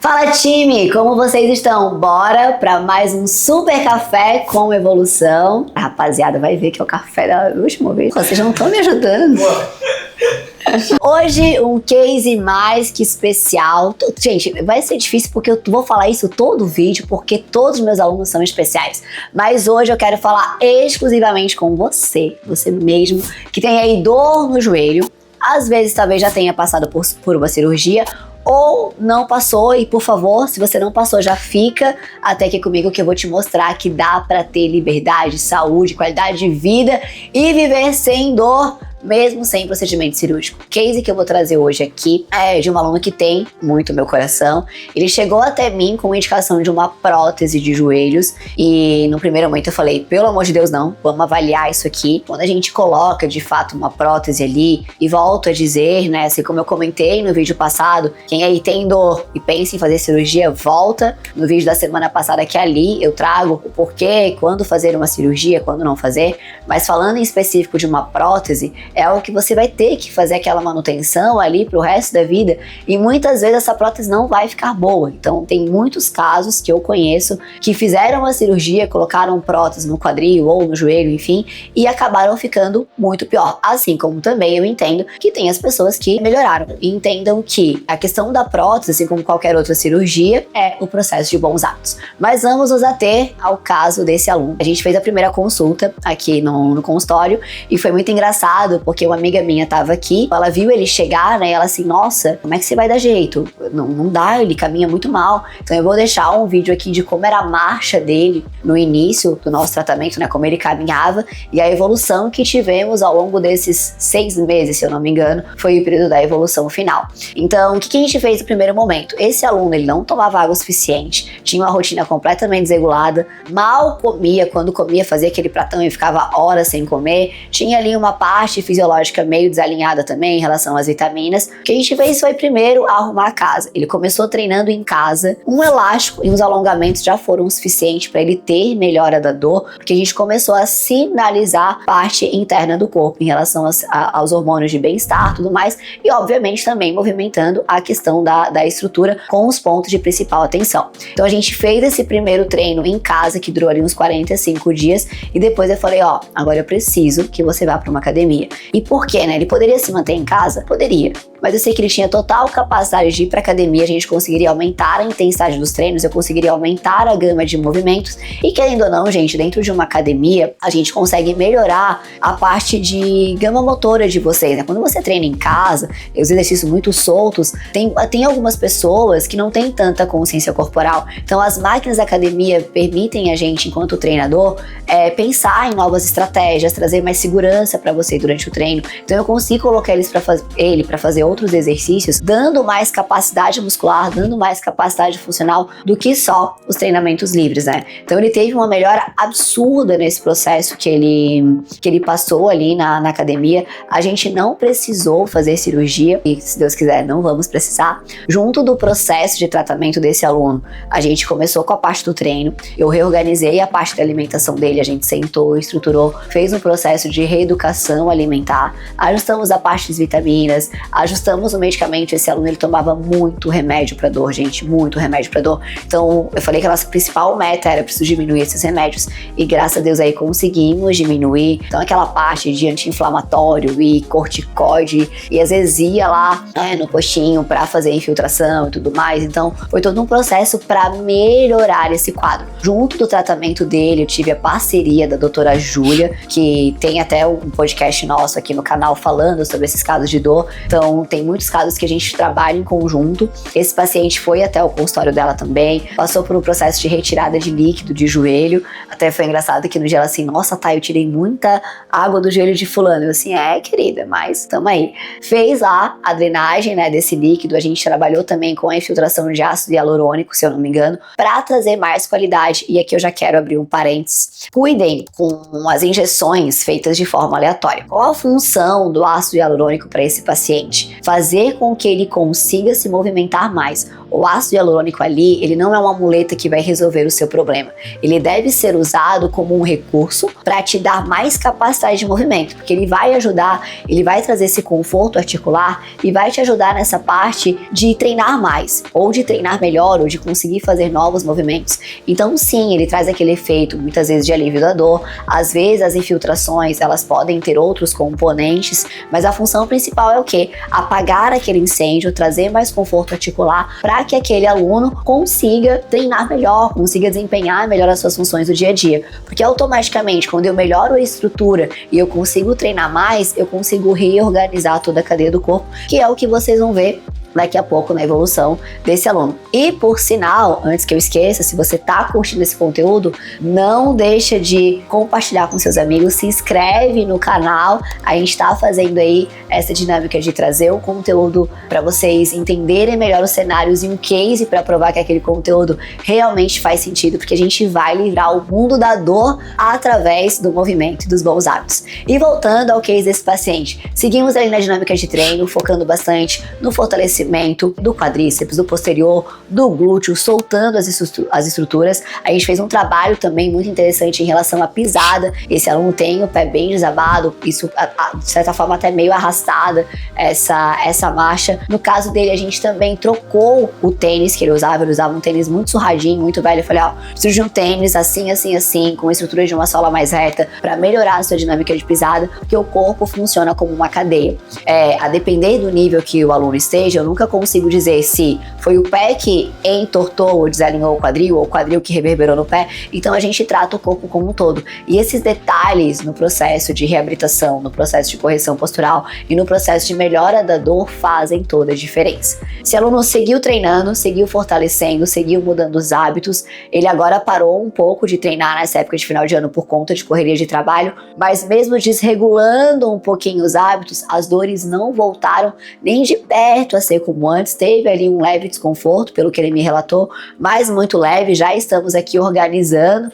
Fala time, como vocês estão? Bora para mais um super café com evolução. A rapaziada vai ver que é o café da última vez. Vocês não estão me ajudando. Hoje um case mais que especial. Gente, vai ser difícil porque eu vou falar isso todo vídeo, porque todos os meus alunos são especiais. Mas hoje eu quero falar exclusivamente com você mesmo, que tem aí dor no joelho. Às vezes talvez já tenha passado por uma cirurgia ou não passou, e por favor, se você não passou, já fica até aqui comigo que eu vou te mostrar que dá pra ter liberdade, saúde, qualidade de vida e viver sem dor, mesmo sem procedimento cirúrgico. O case que eu vou trazer hoje aqui é de um aluno que tem muito meu coração. Ele chegou até mim com indicação de uma prótese de joelhos e no primeiro momento eu falei, pelo amor de Deus não, vamos avaliar isso aqui. Quando a gente coloca de fato uma prótese ali, e volto a dizer, né, assim como eu comentei no vídeo passado, quem aí tem dor e pensa em fazer cirurgia, volta no vídeo da semana passada que ali eu trago o porquê, quando fazer uma cirurgia, quando não fazer, mas falando em específico de uma prótese, é algo que você vai ter que fazer aquela manutenção ali pro resto da vida e muitas vezes essa prótese não vai ficar boa. Então tem muitos casos que eu conheço que fizeram uma cirurgia, colocaram prótese no quadril ou no joelho, enfim, e acabaram ficando muito pior. Assim como também eu entendo que tem as pessoas que melhoraram e entendam que a questão da prótese, assim como qualquer outra cirurgia, é o processo de bons hábitos. Mas vamos nos ater ao caso desse aluno. A gente fez a primeira consulta aqui no consultório e foi muito engraçado porque uma amiga minha tava aqui, ela viu ele chegar, né, e ela assim, nossa, como é que você vai dar jeito? Não dá, ele caminha muito mal. Então eu vou deixar um vídeo aqui de como era a marcha dele no início do nosso tratamento, né, como ele caminhava e a evolução que tivemos ao longo desses 6 meses, se eu não me engano, foi o período da evolução final. Então, o que a gente fez no primeiro momento? Esse aluno, ele não tomava água o suficiente, tinha uma rotina completamente desregulada, mal comia, quando comia fazia aquele pratão e ficava horas sem comer, tinha ali uma parte fisiológica meio desalinhada também em relação às vitaminas. O que a gente fez foi primeiro arrumar a casa. Ele começou treinando em casa, um elástico e uns alongamentos já foram o suficiente para ele ter melhora da dor, porque a gente começou a sinalizar parte interna do corpo em relação aos hormônios de bem-estar e tudo mais, e obviamente também movimentando a questão da estrutura com os pontos de principal atenção. Então a gente fez esse primeiro treino em casa que durou ali uns 45 dias e depois eu falei, ó, agora eu preciso que você vá para uma academia. E por quê, né? Ele poderia se manter em casa? Poderia. Mas eu sei que ele tinha total capacidade de ir para academia, a gente conseguiria aumentar a intensidade dos treinos, eu conseguiria aumentar a gama de movimentos e querendo ou não, gente, dentro de uma academia, a gente consegue melhorar a parte de gama motora de vocês, né? Quando você treina em casa, os exercícios muito soltos, tem algumas pessoas que não têm tanta consciência corporal, então as máquinas da academia permitem a gente, enquanto treinador, pensar em novas estratégias, trazer mais segurança para você durante o treino, então eu consigo colocar ele para fazer outros exercícios, dando mais capacidade muscular, dando mais capacidade funcional do que só os treinamentos livres, né? Então ele teve uma melhora absurda nesse processo que ele passou ali na academia. A gente não precisou fazer cirurgia e, se Deus quiser, não vamos precisar. Junto do processo de tratamento desse aluno, a gente começou com a parte do treino, eu reorganizei a parte da alimentação dele, a gente sentou, estruturou, fez um processo de reeducação alimentar, ajustamos a parte das vitaminas, ajustamos o medicamento. Esse aluno, ele tomava muito remédio para dor, gente, muito remédio para dor. Então eu falei que a nossa principal meta era preciso diminuir esses remédios e graças a Deus aí conseguimos diminuir. Então aquela parte de anti-inflamatório e corticoide e às vezes ia lá no postinho para fazer infiltração e tudo mais. Então foi todo um processo para melhorar esse quadro. Junto do tratamento dele, eu tive a parceria da doutora Júlia, que tem até um podcast nosso aqui no canal falando sobre esses casos de dor. Então tem muitos casos que a gente trabalha em conjunto. Esse paciente foi até o consultório dela também, passou por um processo de retirada de líquido de joelho. Até foi engraçado que no dia ela assim, nossa, tá, eu tirei muita água do joelho de fulano. Eu assim, querida, mas tamo aí. Fez lá a drenagem, né, desse líquido. A gente trabalhou também com a infiltração de ácido hialurônico, se eu não me engano, para trazer mais qualidade. E aqui eu já quero abrir um parênteses. Cuidem com as injeções feitas de forma aleatória. Qual a função do ácido hialurônico para esse paciente? fazer com que ele consiga se movimentar mais. O ácido hialurônico ali, ele não é uma muleta que vai resolver o seu problema. Ele deve ser usado como um recurso para te dar mais capacidade de movimento, porque ele vai ajudar, ele vai trazer esse conforto articular e vai te ajudar nessa parte de treinar mais, ou de treinar melhor, ou de conseguir fazer novos movimentos. Então sim, ele traz aquele efeito, muitas vezes de alívio da dor, às vezes as infiltrações, elas podem ter outros componentes, mas a função principal é o quê? Apagar aquele incêndio, trazer mais conforto articular para que aquele aluno consiga treinar melhor, consiga desempenhar melhor as suas funções do dia a dia. Porque automaticamente, quando eu melhoro a estrutura e eu consigo treinar mais, eu consigo reorganizar toda a cadeia do corpo, que é o que vocês vão ver daqui a pouco na evolução desse aluno. E por sinal, antes que eu esqueça, se você tá curtindo esse conteúdo, não deixa de compartilhar com seus amigos, se inscreve no canal. A gente tá fazendo aí essa dinâmica de trazer o conteúdo para vocês entenderem melhor os cenários e um case para provar que aquele conteúdo realmente faz sentido, porque a gente vai livrar o mundo da dor através do movimento e dos bons hábitos. E voltando ao case desse paciente, seguimos ali na dinâmica de treino, focando bastante no fortalecimento do quadríceps, do posterior, do glúteo, soltando as estruturas. A gente fez um trabalho também muito interessante em relação à pisada. Esse aluno tem o pé bem desabado, isso de certa forma até meio arrastada essa marcha. No caso dele, a gente também trocou o tênis que ele usava um tênis muito surradinho, muito velho. Eu falei, preciso de um tênis assim, assim, assim, com estrutura de uma sola mais reta, para melhorar a sua dinâmica de pisada, porque o corpo funciona como uma cadeia. A depender do nível que o aluno esteja, eu nunca consigo dizer se foi o pé que entortou ou desalinhou o quadril, ou o quadril que reverberou no pé. Então a gente trata o corpo como um todo. E esses detalhes no processo de reabilitação, no processo de correção postural e no processo de melhora da dor fazem toda a diferença. Se o aluno seguiu treinando, seguiu fortalecendo, seguiu mudando os hábitos, ele agora parou um pouco de treinar nessa época de final de ano por conta de correria de trabalho, mas mesmo desregulando um pouquinho os hábitos, as dores não voltaram nem de perto a ser como antes. Teve ali um leve desconforto, pelo que ele me relatou, mas muito leve. Já estamos aqui organizando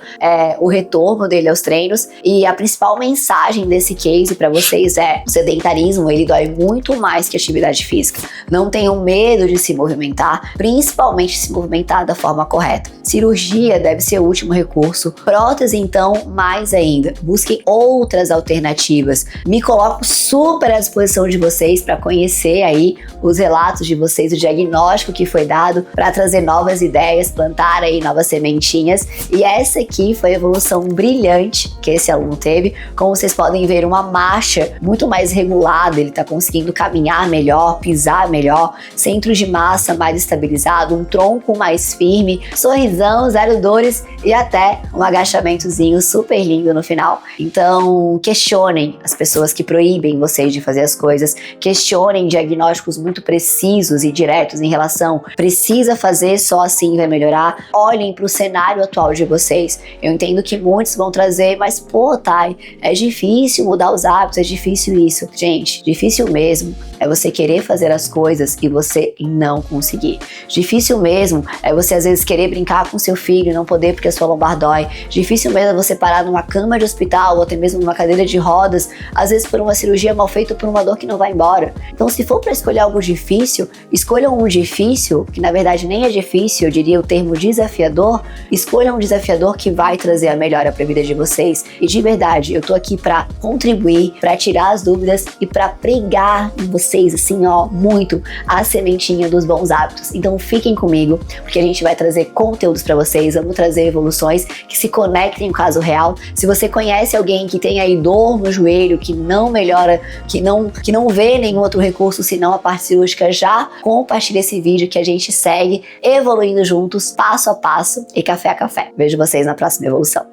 o retorno dele aos treinos, e a principal mensagem desse case para vocês é: o sedentarismo, ele dói muito mais que a atividade física. Não tenham medo de se movimentar, principalmente se movimentar da forma correta. Cirurgia deve ser o último recurso, prótese então mais ainda. Busquem outras alternativas. Me coloco super à disposição de vocês para conhecer aí os relatos de vocês, o diagnóstico que foi dado, para trazer novas ideias, plantar aí novas sementinhas. E essa aqui foi a evolução brilhante que esse aluno teve. Como vocês podem ver, uma marcha muito mais regulada, ele está conseguindo caminhar melhor, pisar melhor, centro de massa mais estabilizado, um tronco mais firme, sorrisão, zero dores e até um agachamentozinho super lindo no final. Então, questionem as pessoas que proíbem vocês de fazer as coisas, questionem diagnósticos muito precisos e diretos em relação, precisa fazer, só assim vai melhorar. Olhem para o cenário atual de vocês. Eu entendo que muitos vão trazer, mas pô, Thay, é difícil mudar os hábitos, é difícil isso. Gente, difícil mesmo é você querer fazer as coisas e você não conseguir. Difícil mesmo é você às vezes querer brincar com seu filho e não poder porque a sua lombar dói. Difícil mesmo é você parar numa cama de hospital ou até mesmo numa cadeira de rodas, às vezes por uma cirurgia mal feita ou por uma dor que não vai embora. Então, se for para escolher algo difícil, escolham um difícil, que na verdade nem é difícil, eu diria o termo desafiador. Escolham um desafiador que vai trazer a melhora para a vida de vocês. E de verdade, eu tô aqui para contribuir, para tirar as dúvidas e para pregar em vocês, assim, muito a sementinha dos bons hábitos. Então fiquem comigo, porque a gente vai trazer conteúdos para vocês, vamos trazer evoluções que se conectem com o caso real. Se você conhece alguém que tem aí dor no joelho, que não melhora, que não vê nenhum outro recurso senão a parte cirúrgica, já compartilhe esse vídeo que a gente segue evoluindo juntos, passo a passo e café a café. Vejo vocês na próxima evolução.